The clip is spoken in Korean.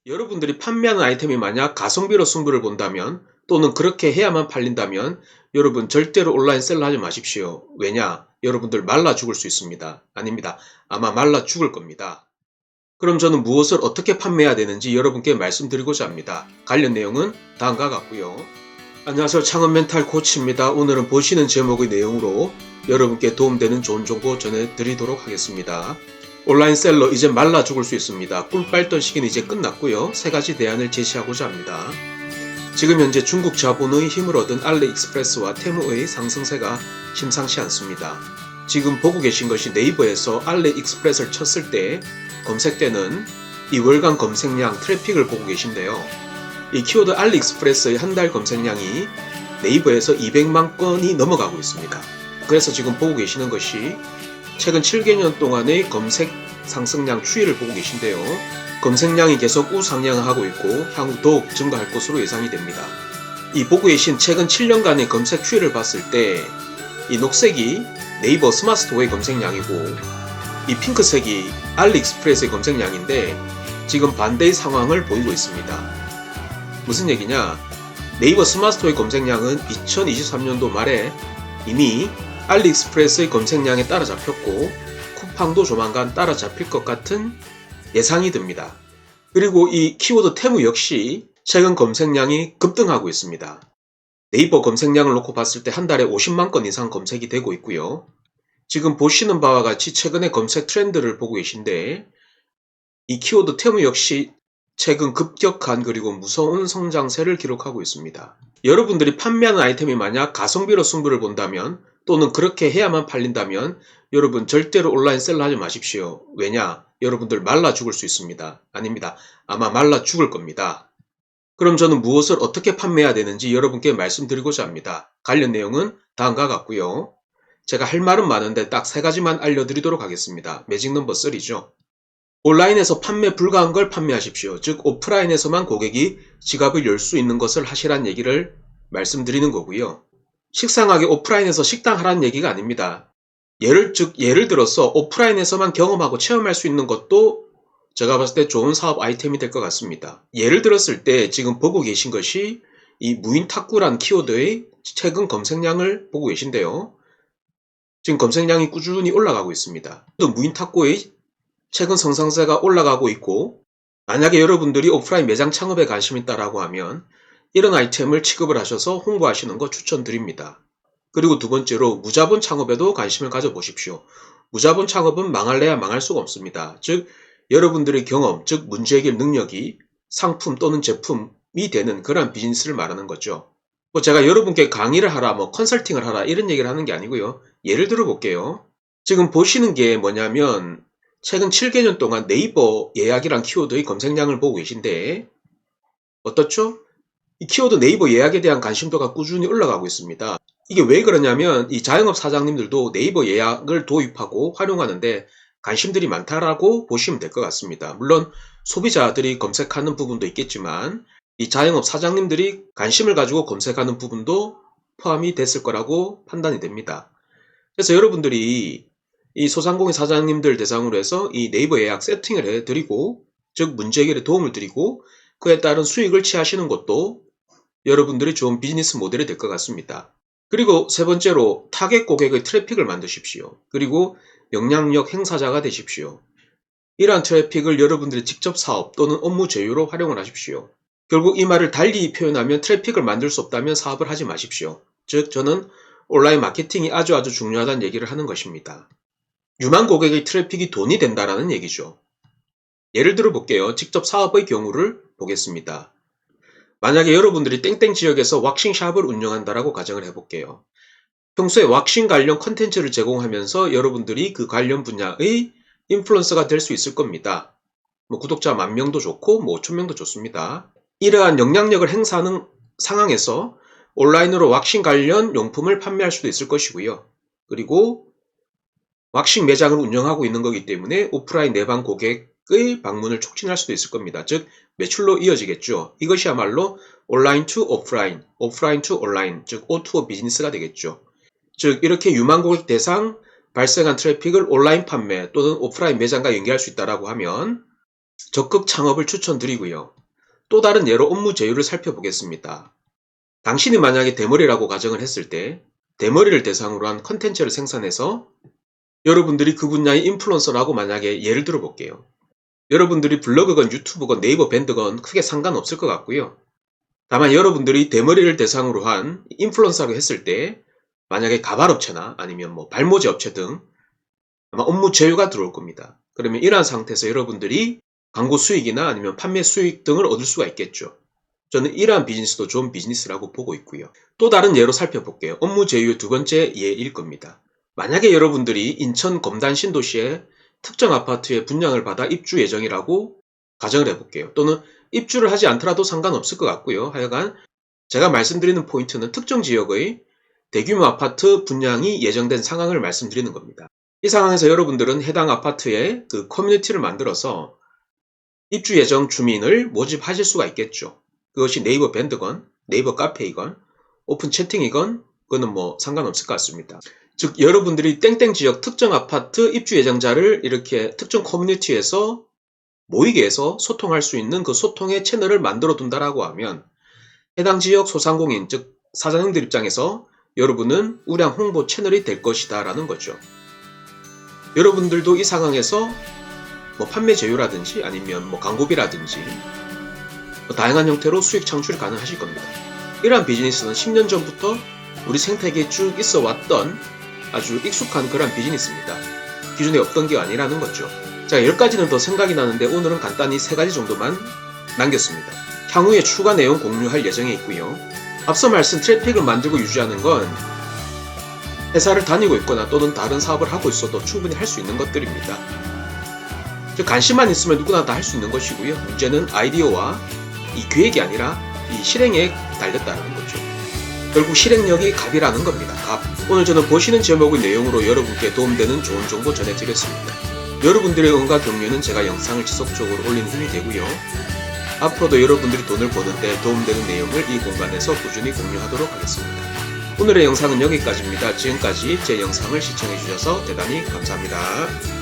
여러분들이 판매하는 아이템이 만약 가성비로 승부를 본다면 또는 그렇게 해야만 팔린다면 여러분 절대로 온라인 셀러 하지 마십시오. 왜냐? 여러분들 말라 죽을 수 있습니다. 아닙니다. 아마 말라 죽을 겁니다. 그럼 저는 무엇을 어떻게 판매해야 되는지 여러분께 말씀드리고자 합니다. 관련 내용은 다음과 같고요. 안녕하세요. 창업 멘탈 코치입니다. 오늘은 보시는 제목의 내용으로 여러분께 도움되는 좋은 정보 전해드리도록 하겠습니다. 온라인 셀러 이제 말라 죽을 수 있습니다. 꿀 빨던 시기는 이제 끝났고요. 세 가지 대안을 제시하고자 합니다. 지금 현재 중국 자본의 힘을 얻은 알리익스프레스와 테무의 상승세가 심상치 않습니다. 지금 보고 계신 것이 네이버에서 알리익스프레스를 쳤을 때 검색되는 이 월간 검색량 트래픽을 보고 계신데요. 이 키워드 알리익스프레스의 한 달 검색량이 네이버에서 200만 건이 넘어가고 있습니다. 그래서 지금 보고 계시는 것이 최근 7개년 동안의 검색 상승량 추이를 보고 계신데요. 검색량이 계속 우상향을 하고 있고 향후 더욱 증가할 것으로 예상이 됩니다. 이 보고 계신 최근 7년간의 검색 추이를 봤을 때 이 녹색이 네이버 스마트스토어의 검색량이고 이 핑크색이 알리익스프레스의 검색량인데 지금 반대의 상황을 보이고 있습니다. 무슨 얘기냐? 네이버 스마트스토어의 검색량은 2023년도 말에 이미 알리익스프레스의 검색량에 따라잡혔고 쿠팡도 조만간 따라잡힐 것 같은 예상이 듭니다. 그리고 이 키워드 테무 역시 최근 검색량이 급등하고 있습니다. 네이버 검색량을 놓고 봤을 때 한 달에 50만 건 이상 검색이 되고 있고요. 지금 보시는 바와 같이 최근의 검색 트렌드를 보고 계신데 이 키워드 테무 역시 최근 급격한 그리고 무서운 성장세를 기록하고 있습니다. 여러분들이 판매하는 아이템이 만약 가성비로 승부를 본다면 또는 그렇게 해야만 팔린다면 여러분 절대로 온라인 셀러 하지 마십시오. 왜냐? 여러분들 말라 죽을 수 있습니다. 아닙니다. 아마 말라 죽을 겁니다. 그럼 저는 무엇을 어떻게 판매해야 되는지 여러분께 말씀드리고자 합니다. 관련 내용은 다음과 같고요. 제가 할 말은 많은데 딱 세 가지만 알려드리도록 하겠습니다. 매직 넘버 3죠. 온라인에서 판매 불가한 걸 판매하십시오. 즉 오프라인에서만 고객이 지갑을 열 수 있는 것을 하시란 얘기를 말씀드리는 거고요. 식상하게 오프라인에서 식당 하라는 얘기가 아닙니다. 예를 들어서 오프라인에서만 경험하고 체험할 수 있는 것도 제가 봤을 때 좋은 사업 아이템이 될 것 같습니다. 예를 들었을 때 지금 보고 계신 것이 이 무인 탁구란 키워드의 최근 검색량을 보고 계신데요. 지금 검색량이 꾸준히 올라가고 있습니다. 또 무인 탁구의 최근 성장세가 올라가고 있고 만약에 여러분들이 오프라인 매장 창업에 관심이 있다라고 하면 이런 아이템을 취급을 하셔서 홍보하시는 거 추천드립니다. 그리고 두 번째로 무자본 창업에도 관심을 가져보십시오. 무자본 창업은 망할래야 망할 수가 없습니다. 즉 여러분들의 경험, 즉 문제 해결 능력이 상품 또는 제품이 되는 그런 비즈니스를 말하는 거죠. 제가 여러분께 강의를 하라, 컨설팅을 하라 이런 얘기를 하는 게 아니고요. 예를 들어 볼게요. 지금 보시는 게 뭐냐면 최근 7개년 동안 네이버 예약이란 키워드의 검색량을 보고 계신데 어떻죠? 이 키워드 네이버 예약에 대한 관심도가 꾸준히 올라가고 있습니다. 이게 왜 그러냐면 이 자영업 사장님들도 네이버 예약을 도입하고 활용하는데 관심들이 많다라고 보시면 될 것 같습니다. 물론 소비자들이 검색하는 부분도 있겠지만 이 자영업 사장님들이 관심을 가지고 검색하는 부분도 포함이 됐을 거라고 판단이 됩니다. 그래서 여러분들이 이 소상공인 사장님들 대상으로 해서 이 네이버 예약 세팅을 해드리고 즉 문제 해결에 도움을 드리고 그에 따른 수익을 취하시는 것도 여러분들이 좋은 비즈니스 모델이 될 것 같습니다. 그리고 세 번째로 타겟 고객의 트래픽을 만드십시오. 그리고 영향력 행사자가 되십시오. 이러한 트래픽을 여러분들의 직접 사업 또는 업무 제휴로 활용을 하십시오. 결국 이 말을 달리 표현하면 트래픽을 만들 수 없다면 사업을 하지 마십시오. 즉 저는 온라인 마케팅이 아주 중요하다는 얘기를 하는 것입니다. 유망 고객의 트래픽이 돈이 된다라는 얘기죠. 예를 들어 볼게요. 직접 사업의 경우를 보겠습니다. 만약에 여러분들이 땡땡 지역에서 왁싱샵을 운영한다라고 가정을 해볼게요. 평소에 왁싱 관련 컨텐츠를 제공하면서 여러분들이 그 관련 분야의 인플루언서가 될 수 있을 겁니다. 구독자 10,000명도 좋고 5,000명도 좋습니다. 이러한 영향력을 행사하는 상황에서 온라인으로 왁싱 관련 용품을 판매할 수도 있을 것이고요. 그리고 왁싱 매장을 운영하고 있는 거기 때문에 오프라인 내방 고객의 방문을 촉진할 수도 있을 겁니다. 즉 매출로 이어지겠죠. 이것이야말로 온라인 투 오프라인, 오프라인 투 온라인, 즉 O2O 비즈니스가 되겠죠. 즉 이렇게 유망 고객 대상 발생한 트래픽을 온라인 판매 또는 오프라인 매장과 연계할 수 있다고 하면 적극 창업을 추천드리고요. 또 다른 예로 업무 제휴를 살펴보겠습니다. 당신이 만약에 대머리라고 가정을 했을 때 대머리를 대상으로 한 컨텐츠를 생산해서 여러분들이 그 분야의 인플루언서라고 만약에 예를 들어 볼게요. 여러분들이 블로그건 유튜브건 네이버 밴드건 크게 상관없을 것 같고요. 다만 여러분들이 대머리를 대상으로 한 인플루언서라고 했을 때 만약에 가발업체나 아니면 뭐 발모제 업체 등 아마 업무 제휴가 들어올 겁니다. 그러면 이러한 상태에서 여러분들이 광고 수익이나 아니면 판매 수익 등을 얻을 수가 있겠죠. 저는 이러한 비즈니스도 좋은 비즈니스라고 보고 있고요. 또 다른 예로 살펴볼게요. 업무 제휴의 두 번째 예일 겁니다. 만약에 여러분들이 인천 검단 신도시에 특정 아파트에 분양을 받아 입주 예정이라고 가정을 해볼게요. 또는 입주를 하지 않더라도 상관없을 것 같고요. 하여간 제가 말씀드리는 포인트는 특정 지역의 대규모 아파트 분양이 예정된 상황을 말씀드리는 겁니다. 이 상황에서 여러분들은 해당 아파트에 그 커뮤니티를 만들어서 입주 예정 주민을 모집하실 수가 있겠죠. 그것이 네이버 밴드건, 네이버 카페이건, 오픈 채팅이건 그거는 뭐 상관없을 것 같습니다. 즉 여러분들이 땡땡 지역 특정 아파트 입주 예정자를 이렇게 특정 커뮤니티에서 모이게 해서 소통할 수 있는 그 소통의 채널을 만들어 둔다라고 하면 해당 지역 소상공인 즉 사장님들 입장에서 여러분은 우량 홍보 채널이 될 것이다 라는 거죠. 여러분들도 이 상황에서 뭐 판매 제휴라든지 아니면 뭐 광고비라든지 뭐 다양한 형태로 수익 창출이 가능하실 겁니다. 이러한 비즈니스는 10년 전부터 우리 생태계에 쭉 있어 왔던 아주 익숙한 그런 비즈니스입니다. 기존에 없던 게 아니라는 거죠. 자, 10가지는 더 생각이 나는데 오늘은 간단히 3가지 정도만 남겼습니다. 향후에 추가 내용 공유할 예정에 있고요. 앞서 말씀 트래픽을 만들고 유지하는 건 회사를 다니고 있거나 또는 다른 사업을 하고 있어도 충분히 할 수 있는 것들입니다. 즉 관심만 있으면 누구나 다 할 수 있는 것이고요. 문제는 아이디어와 이 계획이 아니라 이 실행에 달렸다는 거죠. 결국 실행력이 갑이라는 겁니다. 갑. 오늘 저는 보시는 제목의 내용으로 여러분께 도움되는 좋은 정보 전해드렸습니다. 여러분들의 응원과 격려는 제가 영상을 지속적으로 올리는 힘이 되고요. 앞으로도 여러분들이 돈을 버는데 도움되는 내용을 이 공간에서 꾸준히 공유하도록 하겠습니다. 오늘의 영상은 여기까지입니다. 지금까지 제 영상을 시청해주셔서 대단히 감사합니다.